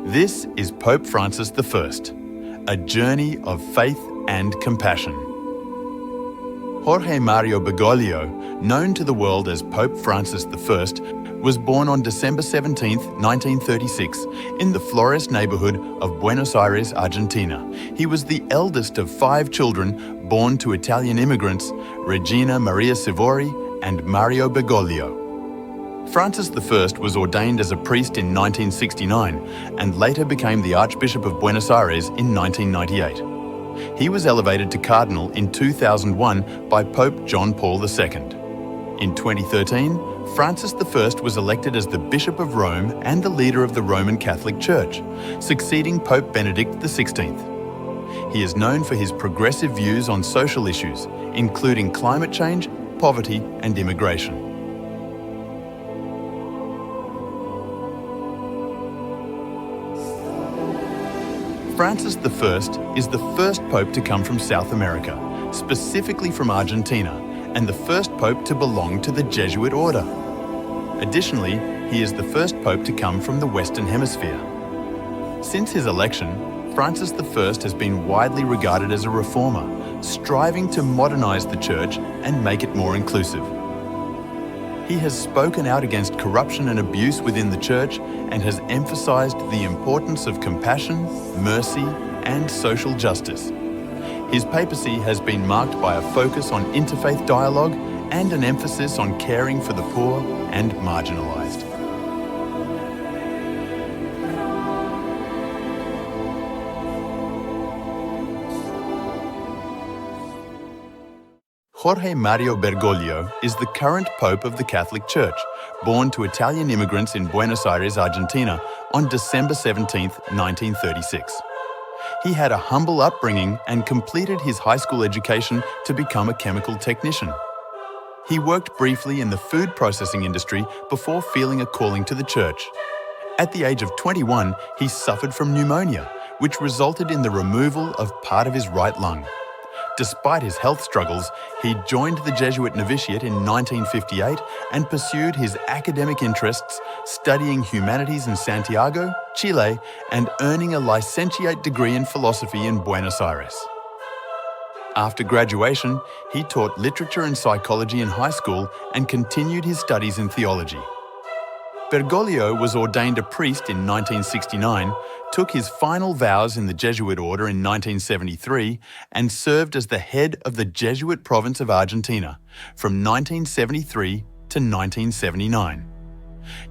This is Pope Francis I, a journey of faith and compassion. Jorge Mario Bergoglio, known to the world as Pope Francis I, was born on December 17, 1936, in the Flores neighborhood of Buenos Aires, Argentina. He was the eldest of 5 children born to Italian immigrants, Regina Maria Sivori and Mario Bergoglio. Francis I was ordained as a priest in 1969 and later became the Archbishop of Buenos Aires in 1998. He was elevated to cardinal in 2001 by Pope John Paul II. In 2013, Francis I was elected as the Bishop of Rome and the leader of the Roman Catholic Church, succeeding Pope Benedict XVI. He is known for his progressive views on social issues, including climate change, poverty, and immigration. Francis I is the first pope to come from South America, specifically from Argentina, and the first pope to belong to the Jesuit order. Additionally, he is the first pope to come from the Western Hemisphere. Since his election, Francis I has been widely regarded as a reformer, striving to modernize the Church and make it more inclusive. He has spoken out against corruption and abuse within the Church and has emphasized the importance of compassion, mercy, and social justice. His papacy has been marked by a focus on interfaith dialogue and an emphasis on caring for the poor and marginalized. Jorge Mario Bergoglio is the current Pope of the Catholic Church, born to Italian immigrants in Buenos Aires, Argentina, on December 17, 1936. He had a humble upbringing and completed his high school education to become a chemical technician. He worked briefly in the food processing industry before feeling a calling to the Church. At the age of 21, he suffered from pneumonia, which resulted in the removal of part of his right lung. Despite his health struggles, he joined the Jesuit novitiate in 1958 and pursued his academic interests, studying humanities in Santiago, Chile, and earning a licentiate degree in philosophy in Buenos Aires. After graduation, he taught literature and psychology in high school and continued his studies in theology. Bergoglio was ordained a priest in 1969, took his final vows in the Jesuit order in 1973, and served as the head of the Jesuit province of Argentina from 1973 to 1979.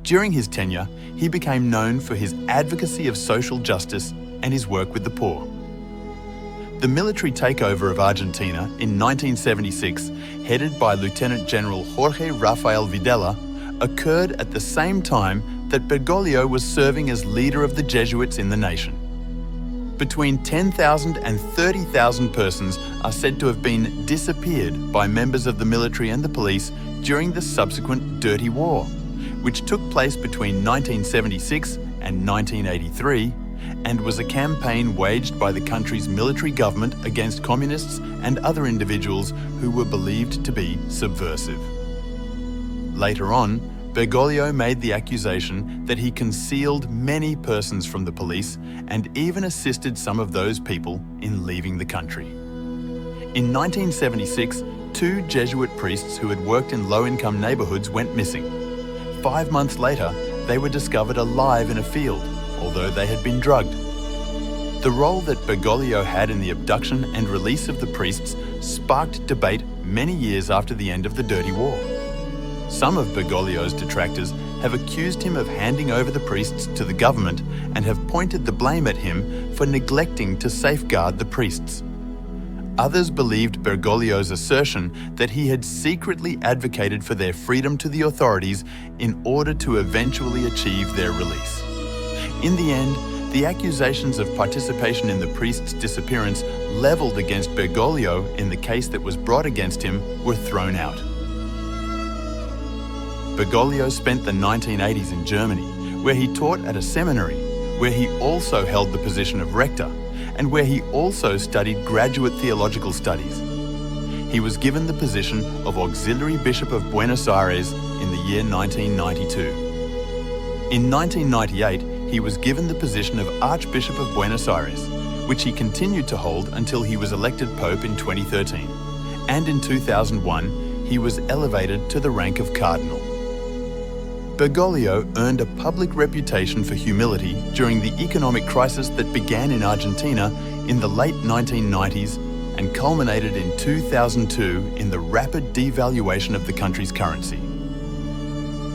During his tenure, he became known for his advocacy of social justice and his work with the poor. The military takeover of Argentina in 1976, headed by Lieutenant General Jorge Rafael Videla, occurred at the same time that Bergoglio was serving as leader of the Jesuits in the nation. Between 10,000 and 30,000 persons are said to have been disappeared by members of the military and the police during the subsequent Dirty War, which took place between 1976 and 1983 and was a campaign waged by the country's military government against communists and other individuals who were believed to be subversive. Later on, Bergoglio made the accusation that he concealed many persons from the police and even assisted some of those people in leaving the country. In 1976, 2 Jesuit priests who had worked in low-income neighborhoods went missing. 5 months later, they were discovered alive in a field, although they had been drugged. The role that Bergoglio had in the abduction and release of the priests sparked debate many years after the end of the Dirty War. Some of Bergoglio's detractors have accused him of handing over the priests to the government and have pointed the blame at him for neglecting to safeguard the priests. Others believed Bergoglio's assertion that he had secretly advocated for their freedom to the authorities in order to eventually achieve their release. In the end, the accusations of participation in the priest's disappearance leveled against Bergoglio in the case that was brought against him were thrown out. Bergoglio spent the 1980s in Germany, where he taught at a seminary, where he also held the position of rector, and where he also studied graduate theological studies. He was given the position of Auxiliary Bishop of Buenos Aires in the year 1992. In 1998, he was given the position of Archbishop of Buenos Aires, which he continued to hold until he was elected Pope in 2013. And in 2001, he was elevated to the rank of Cardinal. Bergoglio earned a public reputation for humility during the economic crisis that began in Argentina in the late 1990s and culminated in 2002 in the rapid devaluation of the country's currency.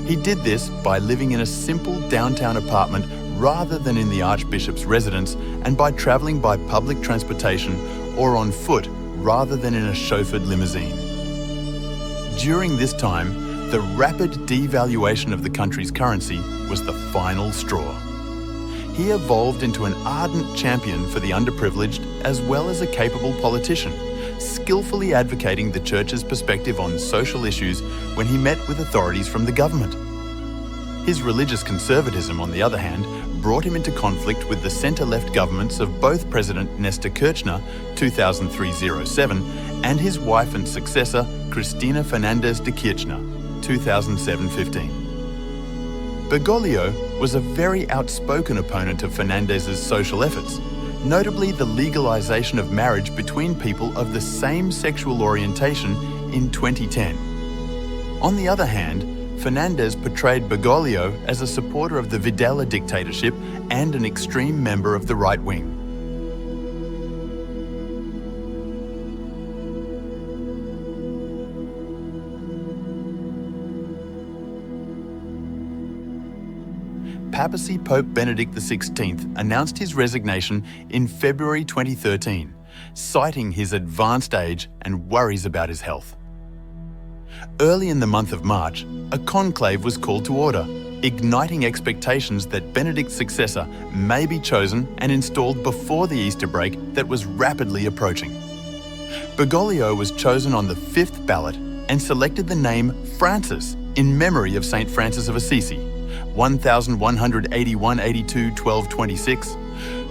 He did this by living in a simple downtown apartment rather than in the Archbishop's residence, and by travelling by public transportation or on foot rather than in a chauffeured limousine. During this time, the rapid devaluation of the country's currency was the final straw. He evolved into an ardent champion for the underprivileged as well as a capable politician, skillfully advocating the Church's perspective on social issues when he met with authorities from the government. His religious conservatism, on the other hand, brought him into conflict with the centre-left governments of both President Nestor Kirchner, 2003-07, and his wife and successor, Cristina Fernández de Kirchner, 2007-15. Bergoglio was a very outspoken opponent of Fernández's social efforts, notably the legalization of marriage between people of the same sexual orientation in 2010. On the other hand, Fernández portrayed Bergoglio as a supporter of the Videla dictatorship and an extreme member of the right wing. Papacy Pope Benedict XVI announced his resignation in February 2013, citing his advanced age and worries about his health. Early in the month of March, a conclave was called to order, igniting expectations that Benedict's successor may be chosen and installed before the Easter break that was rapidly approaching. Bergoglio was chosen on the 5th ballot and selected the name Francis in memory of St. Francis of Assisi, 1181-82-1226,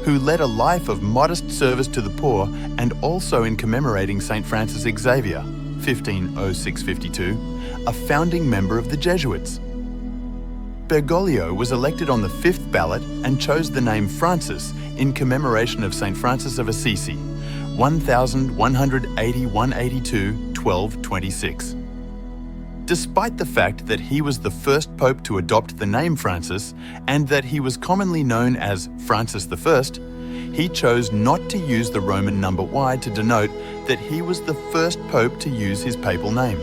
who led a life of modest service to the poor, and also in commemorating St. Francis Xavier, 1506-52, a founding member of the Jesuits. Bergoglio was elected on the 5th ballot and chose the name Francis in commemoration of St. Francis of Assisi, 1181-82-1226. Despite the fact that he was the first pope to adopt the name Francis and that he was commonly known as Francis I, he chose not to use the Roman number Y to denote that he was the first pope to use his papal name.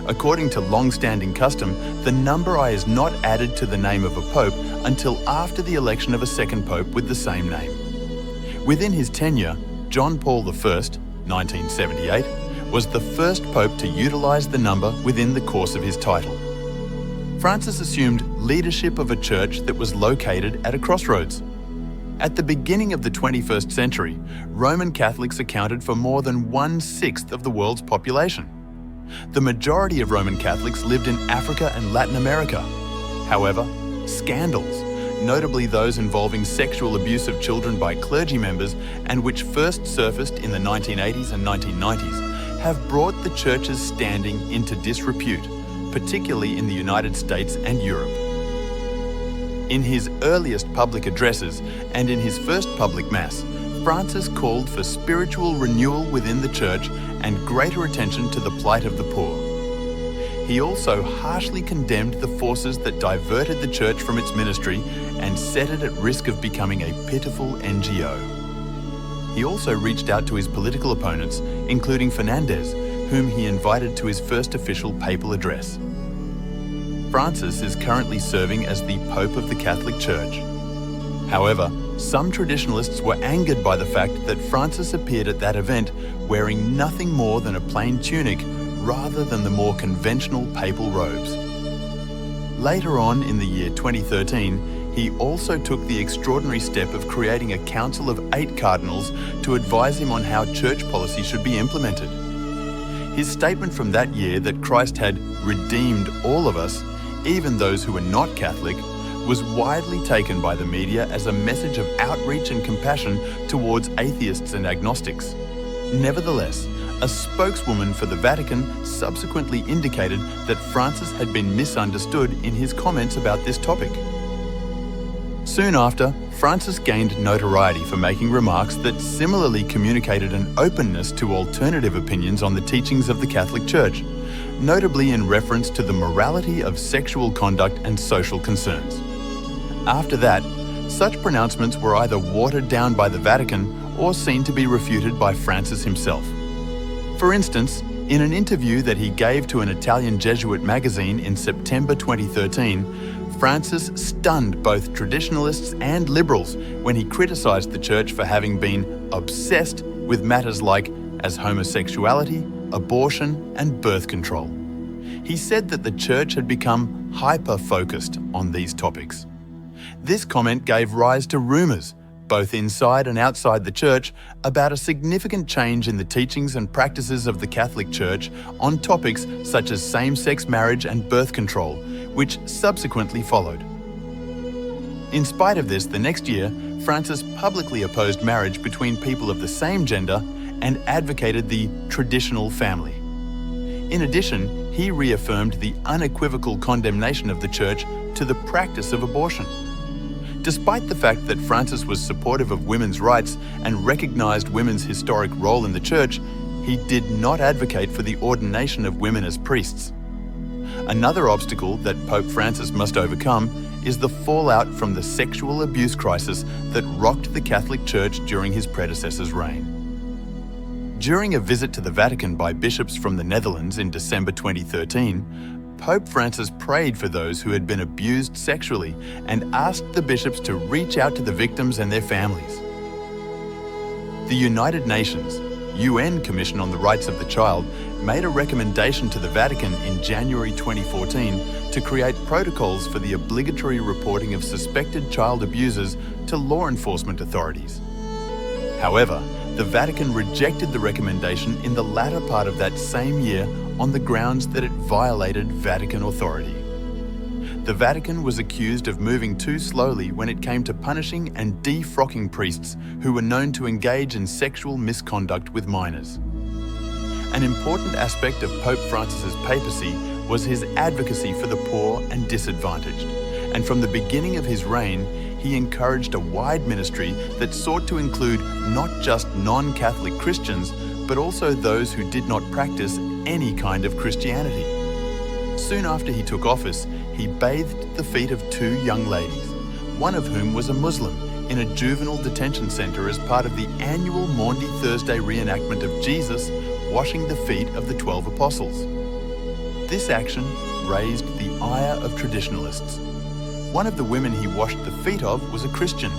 According to long-standing custom, the number I is not added to the name of a pope until after the election of a second pope with the same name. Within his tenure, John Paul I, 1978, was the first pope to utilize the number within the course of his title. Francis assumed leadership of a church that was located at a crossroads. At the beginning of the 21st century, Roman Catholics accounted for more than 1/6 of the world's population. The majority of Roman Catholics lived in Africa and Latin America. However, scandals, notably those involving sexual abuse of children by clergy members and which first surfaced in the 1980s and 1990s, have brought the Church's standing into disrepute, particularly in the United States and Europe. In his earliest public addresses and in his first public Mass, Francis called for spiritual renewal within the Church and greater attention to the plight of the poor. He also harshly condemned the forces that diverted the Church from its ministry and set it at risk of becoming a pitiful NGO. He also reached out to his political opponents, including Fernández, whom he invited to his first official papal address. Francis is currently serving as the Pope of the Catholic Church. However, some traditionalists were angered by the fact that Francis appeared at that event wearing nothing more than a plain tunic rather than the more conventional papal robes. Later on in the year 2013, he also took the extraordinary step of creating a council of 8 cardinals to advise him on how church policy should be implemented. His statement from that year that Christ had redeemed all of us, even those who were not Catholic, was widely taken by the media as a message of outreach and compassion towards atheists and agnostics. Nevertheless, a spokeswoman for the Vatican subsequently indicated that Francis had been misunderstood in his comments about this topic. Soon after, Francis gained notoriety for making remarks that similarly communicated an openness to alternative opinions on the teachings of the Catholic Church, notably in reference to the morality of sexual conduct and social concerns. After that, such pronouncements were either watered down by the Vatican or seen to be refuted by Francis himself. For instance, in an interview that he gave to an Italian Jesuit magazine in September 2013, Francis stunned both traditionalists and liberals when he criticized the Church for having been obsessed with matters like as homosexuality, abortion, and birth control. He said that the Church had become hyper-focused on these topics. This comment gave rise to rumours, both inside and outside the Church, about a significant change in the teachings and practices of the Catholic Church on topics such as same-sex marriage and birth control, which subsequently followed. In spite of this, the next year, Francis publicly opposed marriage between people of the same gender and advocated the traditional family. In addition, he reaffirmed the unequivocal condemnation of the Church to the practice of abortion. Despite the fact that Francis was supportive of women's rights and recognized women's historic role in the Church, he did not advocate for the ordination of women as priests. Another obstacle that Pope Francis must overcome is the fallout from the sexual abuse crisis that rocked the Catholic Church during his predecessor's reign. During a visit to the Vatican by bishops from the Netherlands in December 2013, Pope Francis prayed for those who had been abused sexually and asked the bishops to reach out to the victims and their families. The United Nations UN Commission on the Rights of the Child made a recommendation to the Vatican in January 2014 to create protocols for the obligatory reporting of suspected child abusers to law enforcement authorities. However, the Vatican rejected the recommendation in the latter part of that same year on the grounds that it violated Vatican authority. The Vatican was accused of moving too slowly when it came to punishing and defrocking priests who were known to engage in sexual misconduct with minors. An important aspect of Pope Francis's papacy was his advocacy for the poor and disadvantaged, and from the beginning of his reign, he encouraged a wide ministry that sought to include not just non-Catholic Christians, but also those who did not practice any kind of Christianity. Soon after he took office, he bathed the feet of two young ladies, one of whom was a Muslim, in a juvenile detention center as part of the annual Maundy Thursday reenactment of Jesus washing the feet of the 12 apostles. This action raised the ire of traditionalists. One of the women he washed the feet of was a Christian.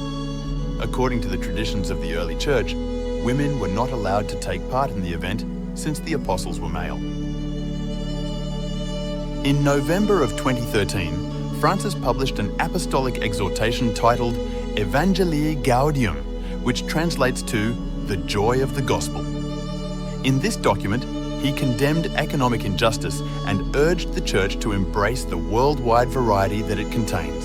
According to the traditions of the early church, women were not allowed to take part in the event since the apostles were male. In November of 2013, Francis published an apostolic exhortation titled Evangelii Gaudium, which translates to the joy of the gospel. In this document, he condemned economic injustice and urged the Church to embrace the worldwide variety that it contains.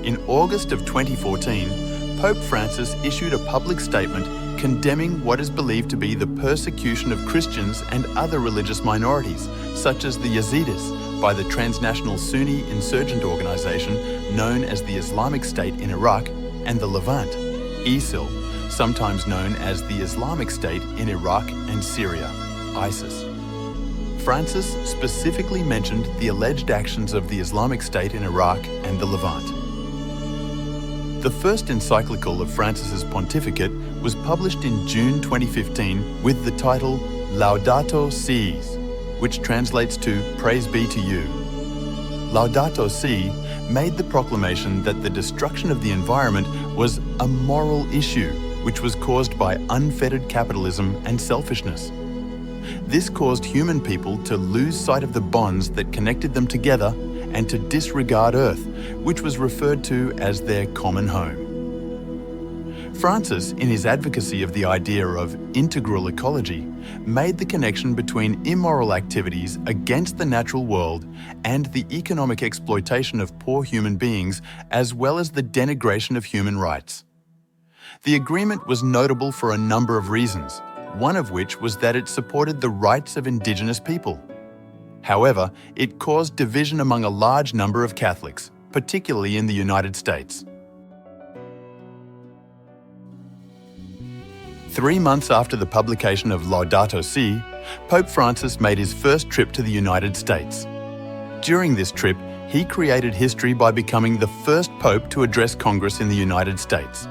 In August of 2014, Pope Francis issued a public statement condemning what is believed to be the persecution of Christians and other religious minorities, such as the Yazidis, by the transnational Sunni insurgent organization known as the Islamic State in Iraq, and the Levant, ISIL, sometimes known as the Islamic State in Iraq and Syria, ISIS. Francis specifically mentioned the alleged actions of the Islamic State in Iraq and the Levant. The first encyclical of Francis's pontificate was published in June 2015 with the title Laudato Si's, which translates to Praise be to you. Laudato Si made the proclamation that the destruction of the environment was a moral issue which was caused by unfettered capitalism and selfishness. This caused human people to lose sight of the bonds that connected them together and to disregard Earth, which was referred to as their common home. Francis, in his advocacy of the idea of integral ecology, made the connection between immoral activities against the natural world and the economic exploitation of poor human beings, as well as the denigration of human rights. The agreement was notable for a number of reasons, one of which was that it supported the rights of Indigenous people. However, it caused division among a large number of Catholics, particularly in the United States. 3 months after the publication of Laudato Si', Pope Francis made his first trip to the United States. During this trip, he created history by becoming the first pope to address Congress in the United States.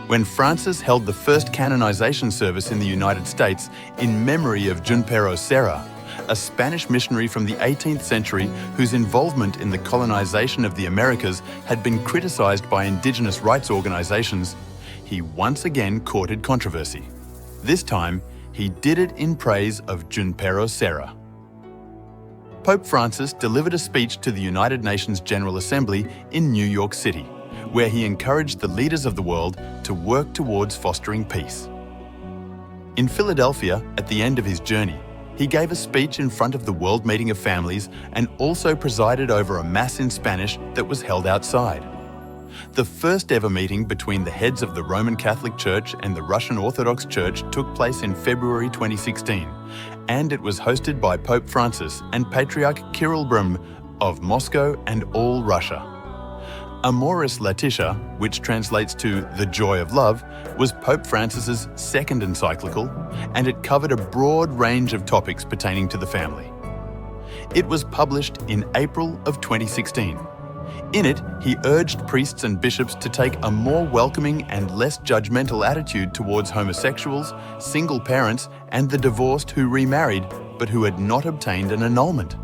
When Francis held the first canonization service in the United States in memory of Junipero Serra, a Spanish missionary from the 18th century whose involvement in the colonization of the Americas had been criticized by indigenous rights organizations, he once again courted controversy. This time, he did it in praise of Junipero Serra. Pope Francis delivered a speech to the United Nations General Assembly in New York City, where he encouraged the leaders of the world to work towards fostering peace. In Philadelphia, at the end of his journey, he gave a speech in front of the World Meeting of Families and also presided over a Mass in Spanish that was held outside. The first ever meeting between the heads of the Roman Catholic Church and the Russian Orthodox Church took place in February 2016, and it was hosted by Pope Francis and Patriarch Kirill Brum of Moscow and all Russia. Amoris Laetitia, which translates to the Joy of Love, was Pope Francis's second encyclical, and it covered a broad range of topics pertaining to the family. It was published in April of 2016. In it, he urged priests and bishops to take a more welcoming and less judgmental attitude towards homosexuals, single parents, and the divorced who remarried but who had not obtained an annulment.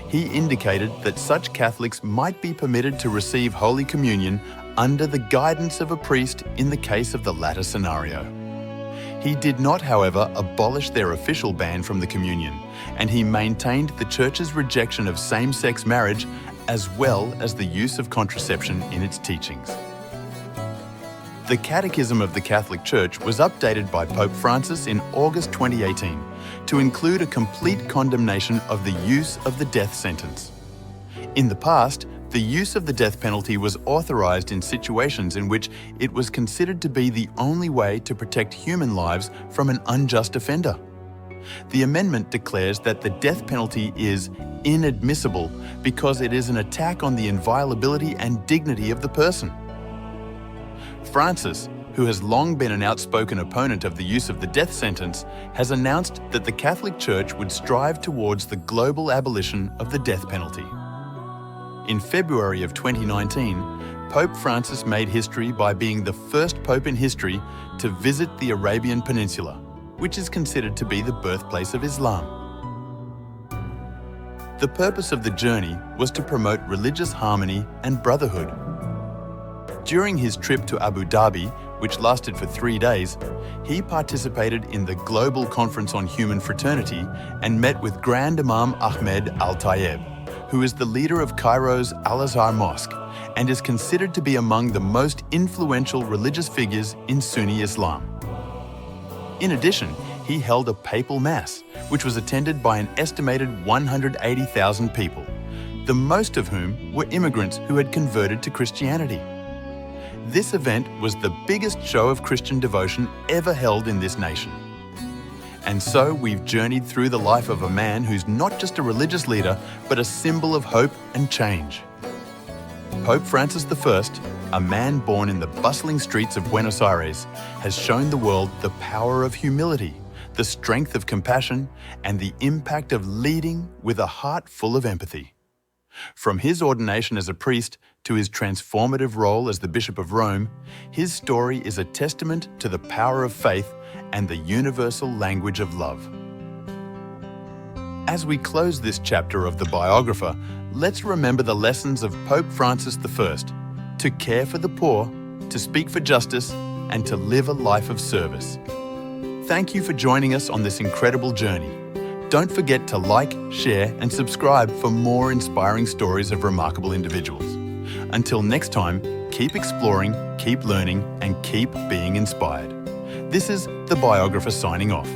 He indicated that such Catholics might be permitted to receive Holy Communion under the guidance of a priest in the case of the latter scenario. He did not, however, abolish their official ban from the communion, and he maintained the Church's rejection of same-sex marriage as well as the use of contraception in its teachings. The Catechism of the Catholic Church was updated by Pope Francis in August 2018 to include a complete condemnation of the use of the death sentence. In the past, the use of the death penalty was authorized in situations in which it was considered to be the only way to protect human lives from an unjust offender. The amendment declares that the death penalty is inadmissible because it is an attack on the inviolability and dignity of the person. Francis, who has long been an outspoken opponent of the use of the death sentence, has announced that the Catholic Church would strive towards the global abolition of the death penalty. In February of 2019, Pope Francis made history by being the first pope in history to visit the Arabian Peninsula, which is considered to be the birthplace of Islam. The purpose of the journey was to promote religious harmony and brotherhood. During his trip to Abu Dhabi, which lasted for 3 days, he participated in the Global Conference on Human Fraternity and met with Grand Imam Ahmed Al-Tayeb, who is the leader of Cairo's Al-Azhar Mosque and is considered to be among the most influential religious figures in Sunni Islam. In addition, he held a papal mass, which was attended by an estimated 180,000 people, the most of whom were immigrants who had converted to Christianity. This event was the biggest show of Christian devotion ever held in this nation. And so we've journeyed through the life of a man who's not just a religious leader, but a symbol of hope and change. Pope Francis I, a man born in the bustling streets of Buenos Aires, has shown the world the power of humility, the strength of compassion, and the impact of leading with a heart full of empathy. From his ordination as a priest to his transformative role as the Bishop of Rome, his story is a testament to the power of faith and the universal language of love. As we close this chapter of the biographer, let's remember the lessons of Pope Francis I: to care for the poor, to speak for justice, and to live a life of service. Thank you for joining us on this incredible journey. Don't forget to like, share, and subscribe for more inspiring stories of remarkable individuals. Until next time, keep exploring, keep learning, and keep being inspired. This is The Biographer signing off.